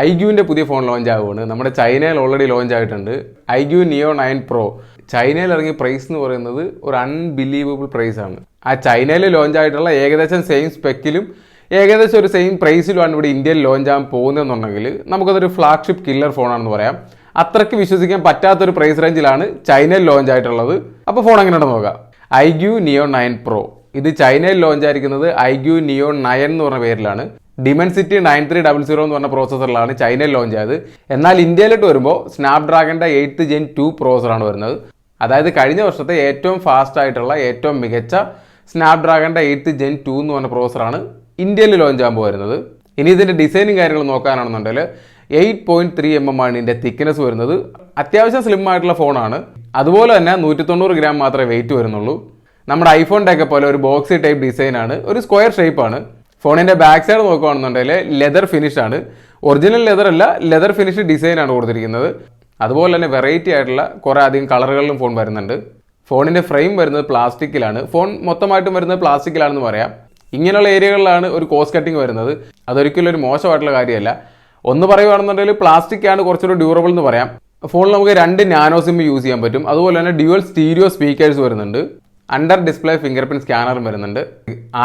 ഐക്യുവിൻ്റെ പുതിയ phone launch ആവുകയാണ്. നമ്മുടെ ചൈനയിൽ ഓൾറെഡി ലോഞ്ച് ആയിട്ടുണ്ട്. ഐക്യു നിയോ 9 Pro. ചൈനയിൽ ഇറങ്ങിയ പ്രൈസ് എന്ന് പറയുന്നത് ഒരു അൺബിലീവബിൾ പ്രൈസ് ആണ്. ആ ചൈനയിൽ ലോഞ്ച് ആയിട്ടുള്ള ഏകദേശം സെയിം സ്പെക്കിലും ഏകദേശം ഒരു സെയിം പ്രൈസിലുമാണ് ഇവിടെ ഇന്ത്യയിൽ ലോഞ്ച് ആകാൻ പോകുന്നതെന്നുണ്ടെങ്കിൽ നമുക്കതൊരു ഫ്ലാഗ്ഷിപ്പ് കില്ലർ ഫോണാണെന്ന് പറയാം. അത്രയ്ക്ക് വിശ്വസിക്കാൻ പറ്റാത്തൊരു പ്രൈസ് റേഞ്ചിലാണ് ചൈനയിൽ ലോഞ്ച് ആയിട്ടുള്ളത്. അപ്പോൾ ഫോൺ എങ്ങനെയാണെന്ന് നോക്കാം. ഐക്യു നിയോ 9 Pro. ഇത് ചൈനയിൽ ലോഞ്ച് ആയിരിക്കുന്നത് ഐക്യു നിയോ 9 എന്ന് പറഞ്ഞ പേരിലാണ്. ഡിമെൻസിറ്റി 9300 എന്ന് പറഞ്ഞ പ്രോസസ്സറിലാണ് ചൈനയിൽ ലോഞ്ച് ആയത്. എന്നാൽ ഇന്ത്യയിലോട്ട് വരുമ്പോൾ സ്നാപ്ഡ്രാഗണിൻ്റെ 8th Gen 2 പ്രോസസ്സറാണ് വരുന്നത്. അതായത് കഴിഞ്ഞ വർഷത്തെ ഏറ്റവും ഫാസ്റ്റ് ആയിട്ടുള്ള ഏറ്റവും മികച്ച സ്നാപ്ഡ്രാഗണിൻ്റെ 8th Gen 2 എന്ന് പറഞ്ഞ പ്രോസസ്സറാണ് ഇന്ത്യയിൽ ലോഞ്ച് ആകുമ്പോൾ വരുന്നത്. ഇനി ഇതിൻ്റെ ഡിസൈനും കാര്യങ്ങളും നോക്കാനാണെന്നുണ്ടെങ്കിൽ 8.3 mm ആണ് ഇതിൻ്റെ തിക്നെസ് വരുന്നത്. അത്യാവശ്യം സ്ലിം ആയിട്ടുള്ള ഫോണാണ്. അതുപോലെ തന്നെ 190 ഗ്രാം മാത്രമേ വെയിറ്റ് വരുന്നുള്ളൂ. നമ്മുടെ ഐഫോണിൻ്റെ ഒക്കെ പോലെ ഒരു ബോക്സി ടൈപ്പ് ഡിസൈനാണ്, ഒരു സ്ക്വയർ ഷേപ്പാണ്. ഫോണിൻ്റെ ബാക്ക് സൈഡ് നോക്കുകയാണെന്നുണ്ടെങ്കിൽ ലെതർ ഫിനിഷ് ആണ്. ഒറിജിനൽ ലെതർ അല്ല, ലെതർ ഫിനിഷ് ഡിസൈനാണ് കൊടുത്തിരിക്കുന്നത്. അതുപോലെ തന്നെ വെറൈറ്റി ആയിട്ടുള്ള കുറേ അധികം കളറുകളിലും ഫോൺ വരുന്നുണ്ട്. ഫോണിൻ്റെ ഫ്രെയിം വരുന്നത് പ്ലാസ്റ്റിക്കിലാണ്. ഫോൺ മൊത്തമായിട്ടും വരുന്നത് പ്ലാസ്റ്റിക്കിലാണെന്ന് പറയാം. ഇങ്ങനെയുള്ള ഏരിയകളിലാണ് ഒരു കോസ്റ്റ് കട്ടിങ് വരുന്നത്. അതൊരിക്കലും ഒരു മോശമായിട്ടുള്ള കാര്യമല്ല. ഒന്ന് പറയുകയാണെന്നുണ്ടെങ്കിൽ പ്ലാസ്റ്റിക് ആണ് കുറച്ചുകൂടി ഡ്യൂറബിൾ എന്ന് പറയാം. ഫോണിൽ നമുക്ക് 2 നാനോ സിം യൂസ് ചെയ്യാൻ പറ്റും. അതുപോലെ തന്നെ ഡ്യുവൽ സ്റ്റീരിയോ സ്പീക്കേഴ്സ് വരുന്നുണ്ട്. അണ്ടർ ഡിസ്പ്ലേ ഫിംഗർ പ്രിന്റ് സ്കാനറും വരുന്നുണ്ട്.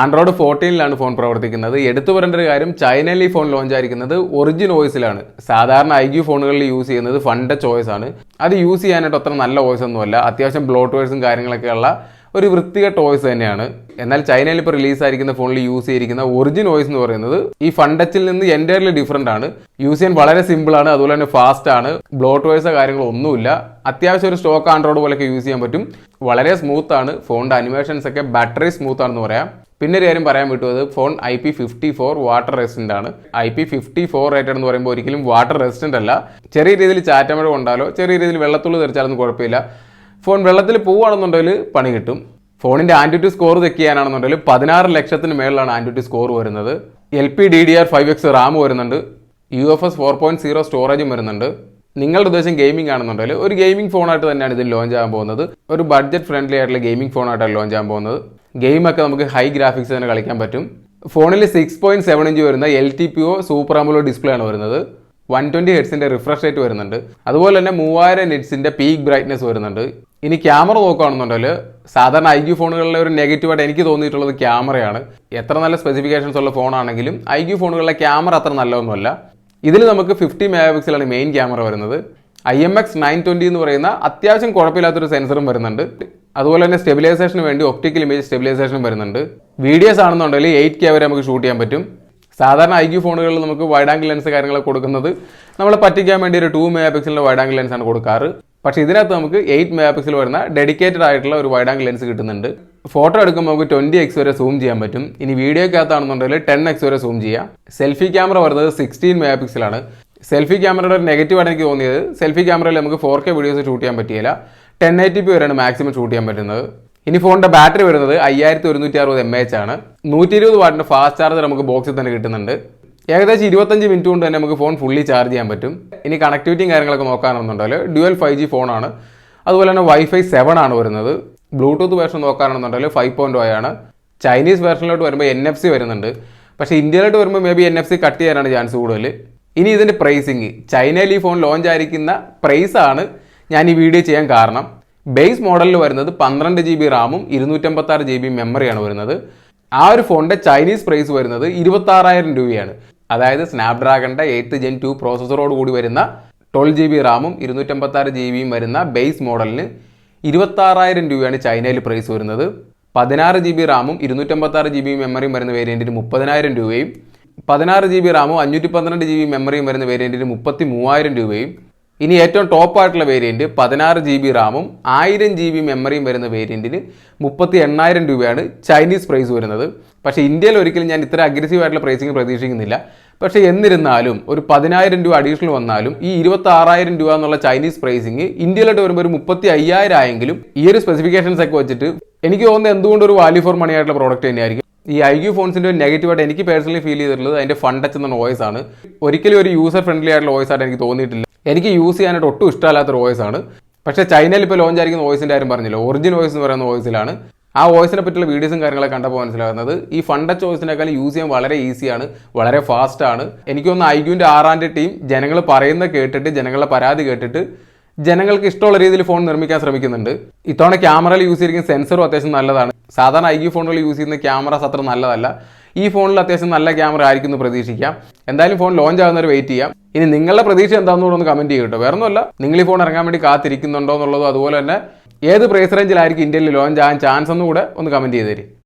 ആൻഡ്രോയിഡ് 14 ഫോൺ പ്രവർത്തിക്കുന്നത്. എടുത്തു പറയേണ്ട ഒരു കാര്യം, ചൈനയിൽ ഈ ഫോൺ ലോഞ്ച് ആയിരിക്കുന്നത് ഒറിജിൻ ഓയിസിലാണ്. സാധാരണ ഐക്യു ഫോണുകളിൽ യൂസ് ചെയ്യുന്നത് ഫണ്ട് ചോയ്സ് ആണ്. അത് യൂസ് ചെയ്യാനായിട്ട് അത്ര നല്ല വോയിസ് ഒന്നുമല്ല. അത്യാവശ്യം ബ്ലോട്ട്വേഴ്സും കാര്യങ്ങളൊക്കെ ഉള്ള ഒരു വൃത്തികെട്ട വോയിസ് തന്നെയാണ്. എന്നാൽ ചൈനയിൽ ഇപ്പോൾ റിലീസായിരിക്കുന്ന ഫോണിൽ യൂസ് ചെയ്തിരിക്കുന്ന ഒറിജിൻ വോയിസ് എന്ന് പറയുന്നത് ഈ ഫണ്ടച്ചിൽ നിന്ന് എൻറ്റയർലി ഡിഫറൻ്റ് ആണ്. യൂസ് ചെയ്യാൻ വളരെ സിമ്പിൾ ആണ്. അതുപോലെ തന്നെ ഫാസ്റ്റ് ആണ്. ബ്ലോട്ട്വേഴ്സോ കാര്യങ്ങളോ ഒന്നുമില്ല. അത്യാവശ്യം ഒരു സ്റ്റോക്ക് ആൻഡ്രോയിഡ് പോലെയൊക്കെ യൂസ് ചെയ്യാൻ പറ്റും. വളരെ സ്മൂത്ത് ആണ്. ഫോണിൻ്റെ അനിമേഷൻസ് ഒക്കെ ബാറ്ററി സ്മൂത്ത് ആണെന്ന് പറയാം. പിന്നെ ഒരു കാര്യം പറയാൻ വിട്ടുപോയത്, ഫോൺ IP54 വാട്ടർ റെസിസ്റ്റൻ്റ് ആണ്. IP54 റേറ്റഡ് എന്ന് പറയുമ്പോൾ ഒരിക്കലും വാട്ടർ റെസിസ്റ്റൻ്റ് അല്ല. ചെറിയ രീതിയിൽ ചാറ്റമഴ കൊണ്ടാലോ ചെറിയ രീതിയിൽ വെള്ളത്തുള്ളി തെറിച്ചാലൊന്നും കുഴപ്പമില്ല. ഫോൺ വെള്ളത്തിൽ പോവുകയാണെന്നുണ്ടെങ്കിൽ പണി കിട്ടും. ഫോണിൻ്റെ ആൻറ്റിറ്റി സ്കോർ ചെക്ക് ചെയ്യാനാണെന്നുണ്ടെങ്കിൽ 16 ലക്ഷത്തിന് മേളിലാണ് ആൻറ്റിറ്റി സ്കോർ വരുന്നത്. LPDDR5X റാം വരുന്നുണ്ട്. UFS 4.0 സ്റ്റോറേജും വരുന്നുണ്ട്. നിങ്ങളുടെ ഉദ്ദേശം ഗെയിമിംഗ് ആണെന്നുണ്ടെങ്കിൽ ഒരു ഗെയിമിംഗ് ഫോണായിട്ട് തന്നെയാണ് ഇതിൽ ലോഞ്ച് ആകാൻ പോകുന്നത്. ഒരു ബഡ്ജറ്റ് ഫ്രണ്ട്ലി ആയിട്ടുള്ള ഗെയിമിംഗ് ഫോണായിട്ടാണ് ലോഞ്ച് ആകാൻ പോകുന്നത്. ഗെയിമൊക്കെ നമുക്ക് ഹൈ ഗ്രാഫിക്സ് തന്നെ കളിക്കാൻ പറ്റും. ഫോണിൽ 6.7 ഇഞ്ച് വരുന്ന LTPO സൂപ്പർ AMOLED ഡിസ്പ്ലേ ആണ് വരുന്നത്. 120 ഹെർട്സിൻ്റെ റിഫ്രഷ് റേറ്റ് വരുന്നുണ്ട്. അതുപോലെ തന്നെ 3000 നിറ്റ്സിൻ്റെ പീക്ക് ബ്രൈറ്റ്നസ് വരുന്നുണ്ട്. ഇനി ക്യാമറ നോക്കുകയാണെന്നുണ്ടെങ്കിൽ സാധാരണ ഐക്യു ഫോണുകളിലെ ഒരു നെഗറ്റീവായിട്ട് എനിക്ക് തോന്നിയിട്ടുള്ളത് ക്യാമറയാണ്. എത്ര നല്ല സ്പെസിഫിക്കേഷൻസ് ഉള്ള ഫോണാണെങ്കിലും ഐക്യു ഫോണുകളിലെ ക്യാമറ അത്ര നല്ലതൊന്നുമല്ല. ഇതിൽ നമുക്ക് 50 MP ആണ് മെയിൻ ക്യാമറ വരുന്നത്. IMX 920 എന്ന് പറയുന്ന അത്യാവശ്യം കുഴപ്പമില്ലാത്തൊരു സെൻസറും വരുന്നുണ്ട്. അതുപോലെ തന്നെ സ്റ്റെബിലൈസേഷന് വേണ്ടി ഒപ്റ്റിക്കൽ ഇമേജ് സ്റ്റെബിലൈസേഷനും വരുന്നുണ്ട്. വീഡിയോസ് ആണെന്നുണ്ടെങ്കിൽ 8K വരെ നമുക്ക് ഷൂട്ട് ചെയ്യാൻ പറ്റും. സാധാരണ ഐക്യു ഫോണുകളിൽ നമുക്ക് വൈഡ് ആംഗിൾ ലെൻസ് കാര്യങ്ങളൊക്കെ കൊടുക്കുന്നത് നമ്മളെ പറ്റിക്കാൻ വേണ്ടി ഒരു 2 MP വൈഡ് ആംഗിൾ ലെൻസാണ് കൊടുക്കാറ്. പക്ഷേ ഇതിനകത്ത് നമുക്ക് 8 MP വരുന്ന ഡെഡിക്കേറ്റഡ് ആയിട്ടുള്ള ഒരു വൈഡ് ആംഗിൾ ലെൻസ് കിട്ടുന്നുണ്ട്. ഫോട്ടോ എടുക്കുമ്പോൾ നമുക്ക് 20x വരെ സൂം ചെയ്യാൻ പറ്റും. ഇനി വീഡിയോക്കകത്താണെന്നുണ്ടെങ്കിൽ 10x വരെ സൂം ചെയ്യാം. സെൽഫി ക്യാമറ വരുന്നത് 16 MP ആണ്. സെൽഫി ക്യാമറയുടെ ഒരു നെഗറ്റീവാണ് എനിക്ക് തോന്നിയത്, സെൽഫി ക്യാമറയിൽ നമുക്ക് 4K വീഡിയോസ് ഷൂട്ട് ചെയ്യാൻ പറ്റിയില്ല. 1080p വരെയാണ് മാക്സിമം ഷൂട്ട് ചെയ്യാൻ പറ്റുന്നത്. ഇനി ഫോണിൻ്റെ ബാറ്ററി വരുന്നത് 5160 mAh ആണ്. 120 വാട്ടിൻ്റെ ഫാസ്റ്റ് ചാർജർ നമുക്ക് ബോക്സിൽ തന്നെ കിട്ടുന്നുണ്ട്. ഏകദേശം 25 മിനിറ്റ് കൊണ്ട് തന്നെ നമുക്ക് ഫോൺ ഫുള്ളി ചാർജ് ചെയ്യാൻ പറ്റും. ഇനി കണക്ടിവിറ്റിയും കാര്യങ്ങളൊക്കെ നോക്കാനാണെന്നുണ്ടെങ്കിൽ ഡ്യുവൽ 5G ഫോണാണ്. അതുപോലെ തന്നെ Wi-Fi 7 ആണ് വരുന്നത്. ബ്ലൂടൂത്ത് വേർഷൻ നോക്കാനാണെന്നുണ്ടെങ്കിൽ 5.0 ആണ്. ചൈനീസ് വേർഷനിലോട്ട് വരുമ്പോൾ NFC വരുന്നുണ്ട്. പക്ഷേ ഇന്ത്യയിലോട്ട് വരുമ്പോൾ മേ ബി NFC കട്ട് ചെയ്യാനാണ് ചാൻസ് കൂടുതൽ. ഇനി ഇതിൻ്റെ പ്രൈസിങ്, ചൈനയിൽ ഈ ഫോൺ ലോഞ്ച് ആയിരിക്കുന്ന പ്രൈസാണ് ഞാൻ ഈ വീഡിയോ ചെയ്യാൻ കാരണം. ബേസ് മോഡലിൽ വരുന്നത് 12 GB റാമും 256 GB മെമ്മറിയാണ് വരുന്നത്. ആ ഒരു ഫോണിൻ്റെ ചൈനീസ് പ്രൈസ് വരുന്നത് 26,000 രൂപയാണ്. അതായത് സ്നാപ്ഡ്രാഗണിൻ്റെ 8th Gen 2 പ്രോസസ്സറോട് കൂടി വരുന്ന 12 GB റാമും 256 GB വരുന്ന ബേസ് മോഡലിന് 26,000 രൂപയാണ് ചൈനയിൽ പ്രൈസ് വരുന്നത്. 16 GB റാമും 256 GB മെമ്മറിയും വരുന്ന വേരിയൻറ്റിന് 30,000 രൂപയും 16 GB റാമും 512 GB മെമ്മറിയും വരുന്ന വേരിയൻറ്റിന് 33,000 രൂപയും. ഇനി ഏറ്റവും ടോപ്പ് ആയിട്ടുള്ള വേരിയൻറ്റ് 16 GB റാമും 1000 GB മെമ്മറിയും വരുന്ന വേരിയൻറ്റിന് 38,000 രൂപയാണ് ചൈനീസ് പ്രൈസ് വരുന്നത്. പക്ഷേ ഇന്ത്യയിൽ ഒരിക്കലും ഞാൻ ഇത്ര അഗ്രസീവ് ആയിട്ടുള്ള പ്രൈസിങ് പ്രതീക്ഷിക്കുന്നില്ല. പക്ഷേ എന്നിരുന്നാലും ഒരു 10,000 രൂപ അഡീഷണൽ വന്നാലും ഈ 26,000 രൂപ എന്നുള്ള ചൈനീസ് പ്രൈസിങ് ഇന്ത്യയിലോട്ട് വരുമ്പോൾ ഒരു 35,000 ആയെങ്കിലും ഈ ഒരു സ്പെസിഫിക്കേഷൻസ് ഒക്കെ വെച്ചിട്ട് എനിക്ക് തോന്നുന്നത് എന്തുകൊണ്ട് ഒരു വാല്യൂ ഫോർ മണി ആയിട്ടുള്ള പ്രോഡക്റ്റ് തന്നെയായിരിക്കും. ഈ ഐക്യു ഫോൺസിൻ്റെ ഒരു നെഗറ്റീവായിട്ട് എനിക്ക് പേഴ്സണലി ഫീൽ ചെയ്തിട്ടുള്ളത് അതിൻ്റെ ഫൺ ടച്ച് എന്ന വോയിസ് ആണ്. ഒരിക്കലും ഒരു യൂസർ ഫ്രണ്ട്ലി ആയിട്ടുള്ള വോയിസ് ആയിട്ട് എനിക്ക് തോന്നിയിട്ടില്ല. എനിക്ക് യൂസ് ചെയ്യാനായിട്ട് ഒട്ടും ഇഷ്ടമല്ലാത്തൊരു വോയിസ് ആണ്. പക്ഷേ ചൈനയിൽ ഇപ്പോൾ ലോഞ്ച് ആയിരിക്കുന്ന വോയിസിൻ്റെ കാര്യം പറഞ്ഞില്ല, ഒറിജിൻ വോയിസ് എന്ന് പറയുന്ന വോയിസിലാണ്. ആ വോയിസിനെ പറ്റിയുള്ള വീഡിയോസും കാര്യങ്ങളൊക്കെ കണ്ടപ്പോൾ മനസ്സിലാകുന്നത് ഈ ഫണ്ട് ടച്ച് വോയിസിനേക്കാളും യൂസ് ചെയ്യാൻ വളരെ ഈസിയാണ്, വളരെ ഫാസ്റ്റ് ആണ്. എനിക്ക് തോന്നുന്നു ഐക്യൂൻ്റെ ആറാൻ്റെ ടീം ജനങ്ങൾ പറയുന്നത് കേട്ടിട്ട്, ജനങ്ങളുടെ പരാതി കേട്ടിട്ട് ജനങ്ങൾക്ക് ഇഷ്ടമുള്ള രീതിയിൽ ഫോൺ നിർമ്മിക്കാൻ ശ്രമിക്കുന്നുണ്ട്. ഇത്തവണ ക്യാമറയിൽ യൂസ് ചെയ്തിരിക്കുന്ന സെൻസറും അത്യാവശ്യം നല്ലതാണ്. സാധാരണ ഐക്യൂ ഫോണുകൾ യൂസ് ചെയ്യുന്ന ക്യാമറാസ് അത്ര നല്ലതല്ല. ഈ ഫോണിൽ അത്യാവശ്യം നല്ല ക്യാമറ ആയിരിക്കും എന്ന് പ്രതീക്ഷിക്കാം. എന്തായാലും ഫോൺ ലോഞ്ച് ആകുന്നവർ വെയിറ്റ് ചെയ്യാം. ഇനി നിങ്ങളുടെ പ്രതീക്ഷ എന്താണെന്ന് ഒന്ന് കമൻറ്റ് ചെയ്യട്ടോ. വേറെ ഒന്നുമല്ല, നിങ്ങൾ ഈ ഫോൺ ഇറങ്ങാൻ വേണ്ടി കാത്തിരിക്കുന്നുണ്ടോ എന്നുള്ളതും അതുപോലെ തന്നെ ഏത് പ്രൈസ് റേഞ്ചിലായിരിക്കും ഇന്ത്യയിൽ ലോഞ്ച് ആകാൻ ചാൻസ് എന്നും കൂടെ ഒന്ന് കമൻറ്റ് ചെയ്ത് തരും.